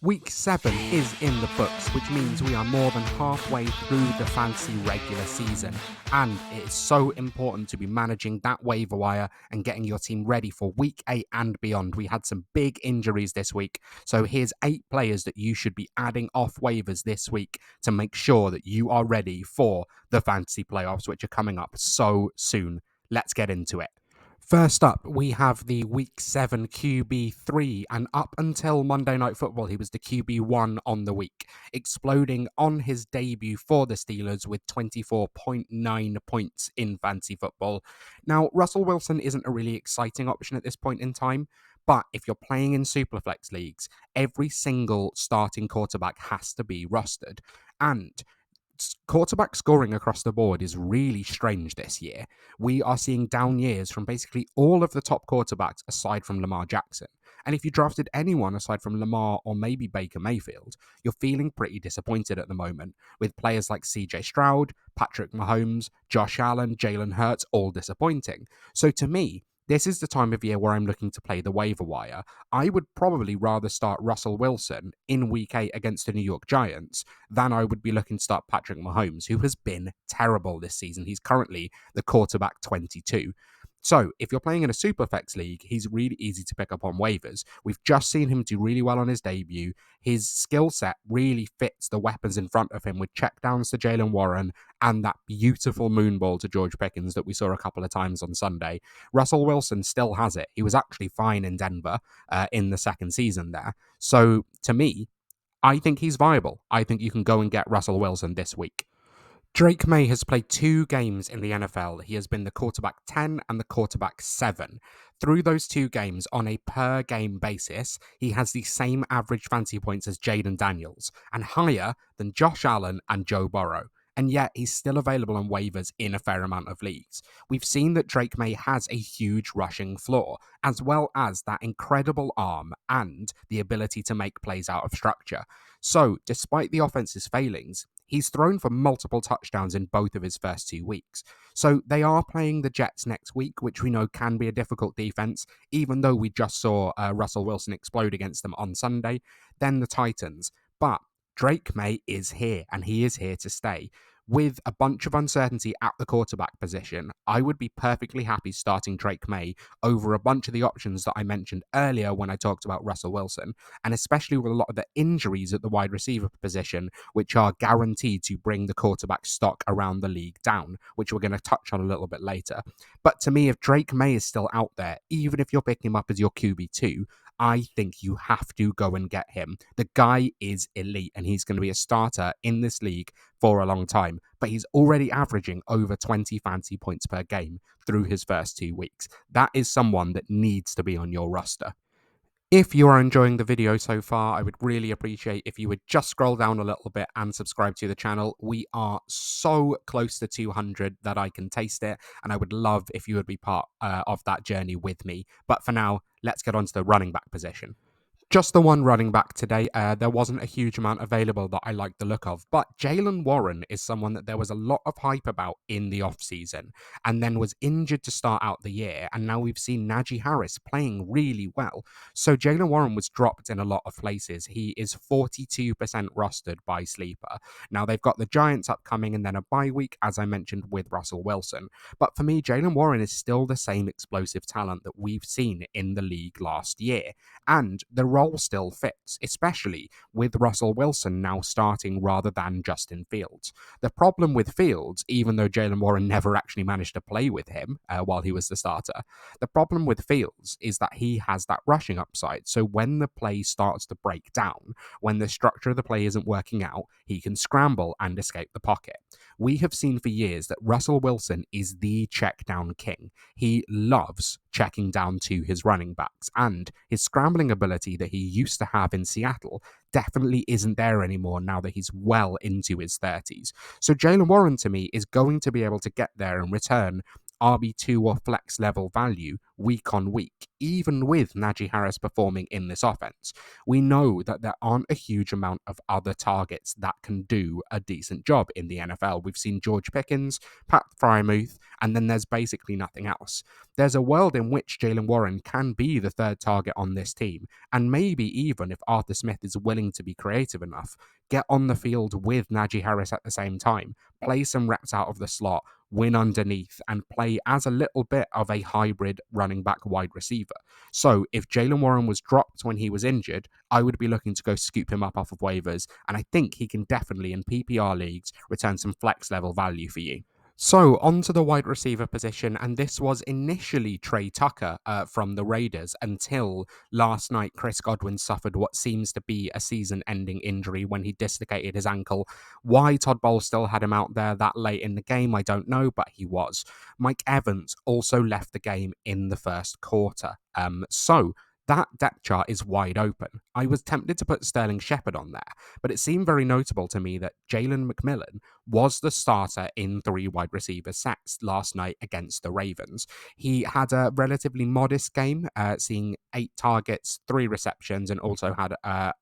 Week 7 is in the books, which means we are more than halfway through the fantasy regular season. And it is so important to be managing that waiver wire and getting your team ready for week 8 and beyond. We had some big injuries this week. So here's 8 players that you should be adding off waivers this week to make sure that you are ready for the fantasy playoffs, which are coming up so soon. Let's get into it. First up, we have the Week 7 QB3, and up until Monday Night Football, he was the QB1 on the week, exploding on his debut for the Steelers with 24.9 points in fantasy football. Now, Russell Wilson isn't a really exciting option at this point in time, but if you're playing in Superflex leagues, every single starting quarterback has to be rostered. And quarterback scoring across the board is really strange this year. We are seeing down years from basically all of the top quarterbacks aside from Lamar Jackson. And if you drafted anyone aside from Lamar or maybe Baker Mayfield, you're feeling pretty disappointed at the moment, with players like CJ Stroud, Patrick Mahomes, Josh Allen, Jalen Hurts all disappointing. So to me, this is the time of year where I'm looking to play the waiver wire. I would probably rather start Russell Wilson in week 8 against the New York Giants than I would be looking to start Patrick Mahomes, who has been terrible this season. He's currently the quarterback 22. So if you're playing in a Superflex league, he's really easy to pick up on waivers. We've just seen him do really well on his debut. His skill set really fits the weapons in front of him, with checkdowns to Jaylen Warren and that beautiful moonball to George Pickens that we saw a couple of times on Sunday. Russell Wilson still has it. He was actually fine in Denver in the second season there. So to me, I think he's viable. I think you can go and get Russell Wilson this week. Drake Maye has played 2 games in the NFL. He has been the quarterback 10 and the quarterback 7. Through those 2 games, on a per game basis, he has the same average fantasy points as Jaden Daniels and higher than Josh Allen and Joe Burrow. And yet he's still available on waivers in a fair amount of leagues. We've seen that Drake Maye has a huge rushing floor, as well as that incredible arm and the ability to make plays out of structure. So, despite the offense's failings, he's thrown for multiple touchdowns in both of his first 2 weeks. So they are playing the Jets next week, which we know can be a difficult defense, even though we just saw Russell Wilson explode against them on Sunday. Then the Titans. But Drake Maye is here, and he is here to stay. With a bunch of uncertainty at the quarterback position, I would be perfectly happy starting Drake Maye over a bunch of the options that I mentioned earlier when I talked about Russell Wilson, and especially with a lot of the injuries at the wide receiver position, which are guaranteed to bring the quarterback stock around the league down, which we're going to touch on a little bit later. But to me, if Drake Maye is still out there, even if you're picking him up as your QB2, I think you have to go and get him. The guy is elite, and he's going to be a starter in this league for a long time, but he's already averaging over 20 fantasy points per game through his first 2 weeks. That is someone that needs to be on your roster. If you are enjoying the video so far, I would really appreciate if you would just scroll down a little bit and subscribe to the channel. We are so close to 200 that I can taste it, and I would love if you would be part of that journey with me. But for now, let's get on to the running back position. Just the one running back today. There wasn't a huge amount available that I liked the look of, but Jaylen Warren is someone that there was a lot of hype about in the offseason and then was injured to start out the year, and now we've seen Najee Harris playing really well. So Jaylen Warren was dropped in a lot of places. He is 42% rostered by Sleeper. Now they've got the Giants upcoming and then a bye week, as I mentioned, with Russell Wilson. But for me, Jaylen Warren is still the same explosive talent that we've seen in the league last year, and the role still fits, especially with Russell Wilson now starting rather than Justin Fields. The problem with Fields, even though Jaylen Warren never actually managed to play with him while he was the starter, the problem with Fields is that he has that rushing upside. So when the play starts to break down, when the structure of the play isn't working out, he can scramble and escape the pocket. We have seen for years that Russell Wilson is the check down king. He loves checking down to his running backs, and his scrambling ability that he used to have in Seattle definitely isn't there anymore now that he's well into his 30s. So Jaylen Warren, to me, is going to be able to get there and return RB2 or flex level value week on week, even with Najee Harris performing in this offense. We know that there aren't a huge amount of other targets that can do a decent job in the NFL. We've seen George Pickens, Pat Fryermuth, and then there's basically nothing else. There's a world in which Jaylen Warren can be the third target on this team, and maybe even if Arthur Smith is willing to be creative enough, get on the field with Najee Harris at the same time, play some reps out of the slot, win underneath, and play as a little bit of a hybrid running back wide receiver. So if Jaylen Warren was dropped when he was injured, I would be looking to go scoop him up off of waivers, and I think he can definitely in PPR leagues return some flex level value for you. So, onto the wide receiver position, and this was initially Trey Tucker from the Raiders until last night Chris Godwin suffered what seems to be a season-ending injury when he dislocated his ankle. Why Todd Bowles still had him out there that late in the game, I don't know, but he was. Mike Evans also left the game in the first quarter. So that depth chart is wide open. I was tempted to put Sterling Shepard on there, but it seemed very notable to me that Jalen McMillan was the starter in 3 wide receiver sets last night against the Ravens. He had a relatively modest game, seeing 8 targets, 3 receptions, and also had a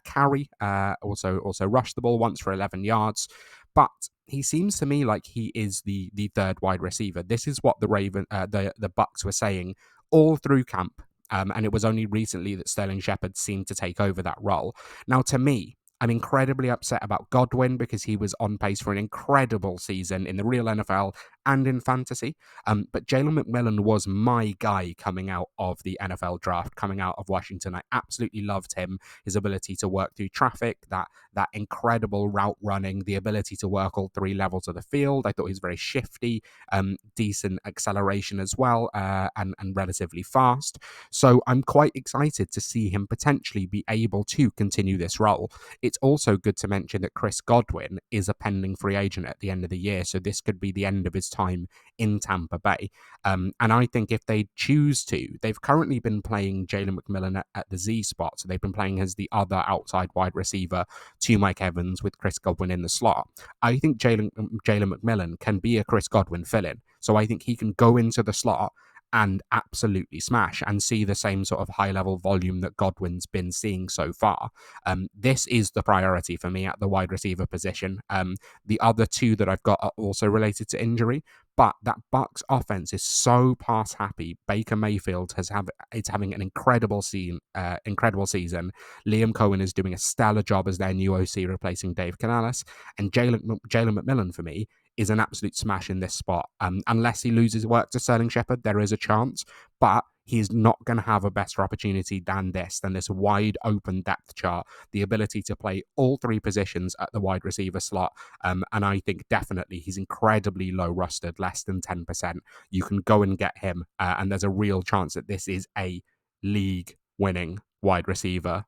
carry. Also rushed the ball once for 11 yards. But he seems to me like he is the third wide receiver. This is what the Bucks were saying all through camp. And it was only recently that Sterling Shepard seemed to take over that role. Now, to me, I'm incredibly upset about Godwin because he was on pace for an incredible season in the real NFL and in fantasy. But Jalen McMillan was my guy coming out of the NFL draft, coming out of Washington. I absolutely loved him, his ability to work through traffic, that incredible route running, the ability to work all 3 levels of the field. I thought he was very shifty, decent acceleration as well, and relatively fast. So I'm quite excited to see him potentially be able to continue this role. It's also good to mention that Chris Godwin is a pending free agent at the end of the year, so this could be the end of his time in Tampa Bay. And I think if they choose to, they've currently been playing Jalen McMillan at the Z spot, so they've been playing as the other outside wide receiver to Mike Evans with Chris Godwin in the slot. I think Jalen McMillan can be a Chris Godwin fill-in, so I think he can go into the slot and absolutely smash and see the same sort of high level volume that Godwin's been seeing so far. This is the priority for me at the wide receiver position. The other 2 that I've got are also related to injury, but that Bucks offense is so pass happy. Baker Mayfield it's having an incredible season. Liam Cohen is doing a stellar job as their new OC, replacing Dave Canales, and Jalen McMillan for me is an absolute smash in this spot. Unless he loses work to Sterling Shepard, there is a chance, but he's not going to have a better opportunity than this wide open depth chart, the ability to play all 3 positions at the wide receiver slot. And I think definitely he's incredibly low rostered, less than 10%. You can go and get him, and there's a real chance that this is a league winning wide receiver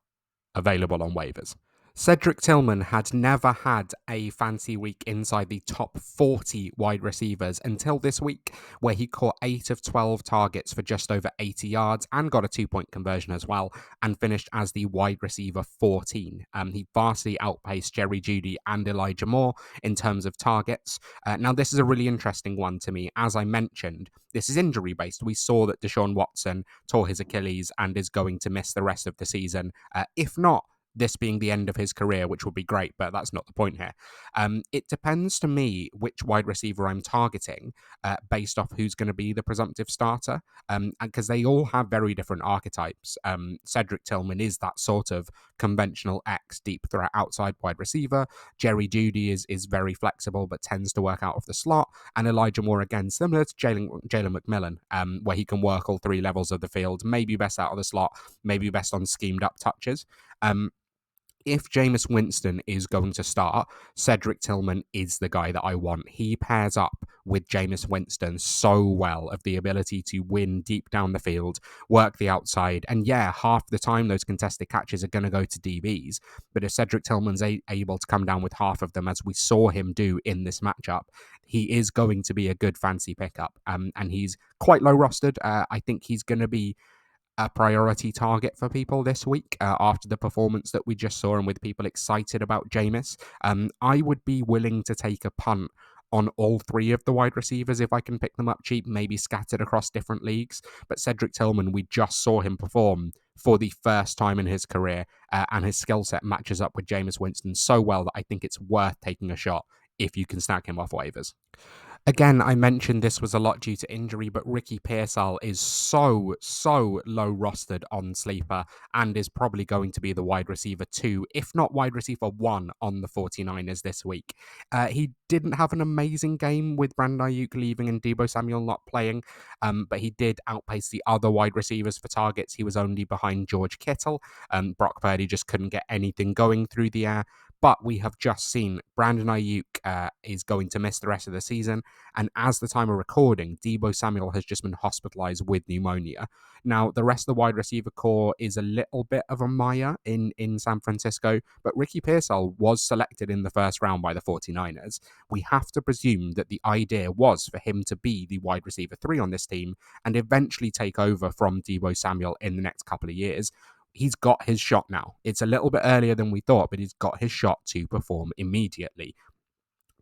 available on waivers. Cedric Tillman had never had a fancy week inside the top 40 wide receivers until this week, where he caught 8 of 12 targets for just over 80 yards and got a 2-point conversion as well, and finished as the wide receiver 14. He vastly outpaced Jerry Jeudy and Elijah Moore in terms of targets. Now, this is a really interesting one to me. As I mentioned, this is injury based. We saw that Deshaun Watson tore his Achilles and is going to miss the rest of the season. If not, this being the end of his career, which would be great, but that's not the point here. It depends to me which wide receiver I'm targeting based off who's going to be the presumptive starter, because they all have very different archetypes. Cedric Tillman is that sort of conventional X deep threat outside wide receiver. Jerry Jeudy is very flexible but tends to work out of the slot, and Elijah Moore, again, similar to Jalen McMillan, where he can work all 3 levels of the field, maybe best out of the slot, maybe best on schemed up touches. If Jameis Winston is going to start, Cedric Tillman is the guy that I want. He pairs up with Jameis Winston so well, of the ability to win deep down the field, work the outside, and yeah, half the time those contested catches are going to go to DBs. But if Cedric Tillman's able to come down with half of them, as we saw him do in this matchup, he is going to be a good fancy pickup. And he's quite low rostered. I think he's going to be a priority target for people this week after the performance that we just saw, and with people excited about Jameis. I would be willing to take a punt on all three of the wide receivers if I can pick them up cheap, maybe scattered across different leagues. But Cedric Tillman, we just saw him perform for the first time in his career, and his skill set matches up with Jameis Winston so well that I think it's worth taking a shot if you can snag him off waivers. Again, I mentioned this was a lot due to injury, but Ricky Pearsall is so low rostered on Sleeper and is probably going to be the wide receiver 2, if not wide receiver 1 on the 49ers this week. He didn't have an amazing game with Brandon Ayuk leaving and Deebo Samuel not playing, but he did outpace the other wide receivers for targets. He was only behind George Kittle. Brock Purdy just couldn't get anything going through the air. But we have just seen Brandon Ayuk is going to miss the rest of the season. And as the time of recording, Deebo Samuel has just been hospitalized with pneumonia. Now, the rest of the wide receiver core is a little bit of a Maye in San Francisco, but Ricky Pearsall was selected in the first round by the 49ers. We have to presume that the idea was for him to be the wide receiver 3 on this team and eventually take over from Deebo Samuel in the next couple of years. He's got his shot now. It's a little bit earlier than we thought, but he's got his shot to perform immediately.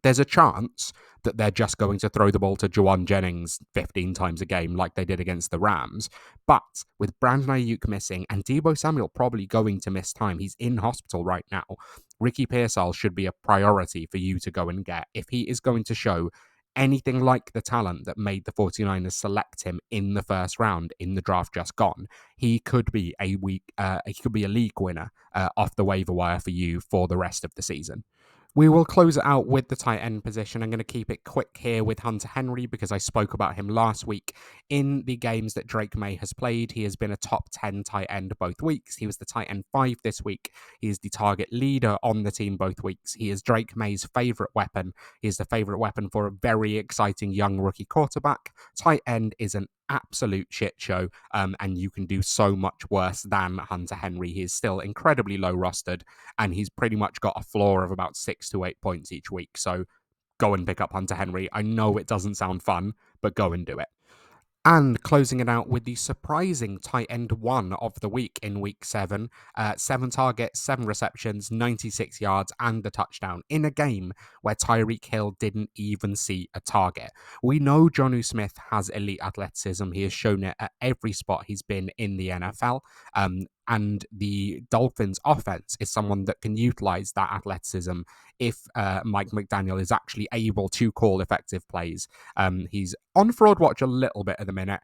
There's a chance that they're just going to throw the ball to Juwan Jennings 15 times a game like they did against the Rams. But with Brandon Ayuk missing and Deebo Samuel probably going to miss time, he's in hospital right now, Ricky Pearsall should be a priority for you to go and get if he is going to show anything like the talent that made the 49ers select him in the first round in the draft just gone. He could be a league winner off the waiver wire for you for the rest of the season. We will close it out with the tight end position. I'm going to keep it quick here with Hunter Henry because I spoke about him last week. In the games that Drake Maye has played, he has been a top 10 tight end both weeks. He was the tight end 5 this week. He is the target leader on the team both weeks. He is Drake Maye's favorite weapon. He is the favorite weapon for a very exciting young rookie quarterback. Tight end is an absolute shit show, and you can do so much worse than Hunter Henry. He is still incredibly low rostered, and he's pretty much got a floor of about 6 to 8 points each week. So go and pick up Hunter Henry. I know it doesn't sound fun, but go and do it. And closing it out with the surprising tight end 1 of the week in week 7. 7 targets, 7 receptions, 96 yards, and a touchdown in a game where Tyreek Hill didn't even see a target. We know Jonnu Smith has elite athleticism. He has shown it at every spot he's been in the NFL. And the Dolphins offense is someone that can utilize that athleticism if Mike McDaniel is actually able to call effective plays. He's on fraud watch a little bit at the minute.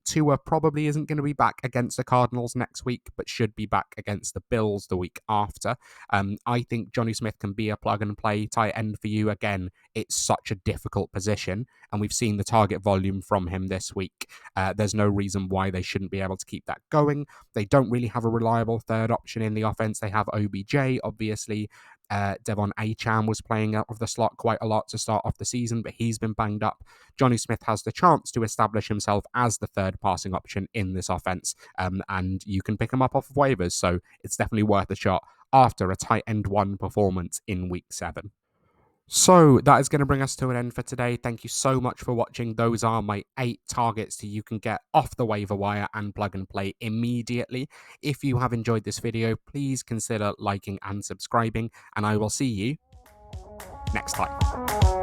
Tua probably isn't going to be back against the Cardinals next week, but should be back against the Bills the week after. I think Jonnu Smith can be a plug and play tight end for you. Again, it's such a difficult position, and we've seen the target volume from him this week. There's no reason why they shouldn't be able to keep that going. They don't really have a reliable third option in the offense. They have OBJ, obviously. Devon Achane was playing out of the slot quite a lot to start off the season, but he's been banged up. Jonnu Smith has the chance to establish himself as the third passing option in this offense, and you can pick him up off of waivers, so it's definitely worth a shot after a tight end 1 performance in week 7. So that is going to bring us to an end for today. Thank you so much for watching. Those are my 8 targets that you can get off the waiver wire and plug and play immediately. If you have enjoyed this video, please consider liking and subscribing, and I will see you next time.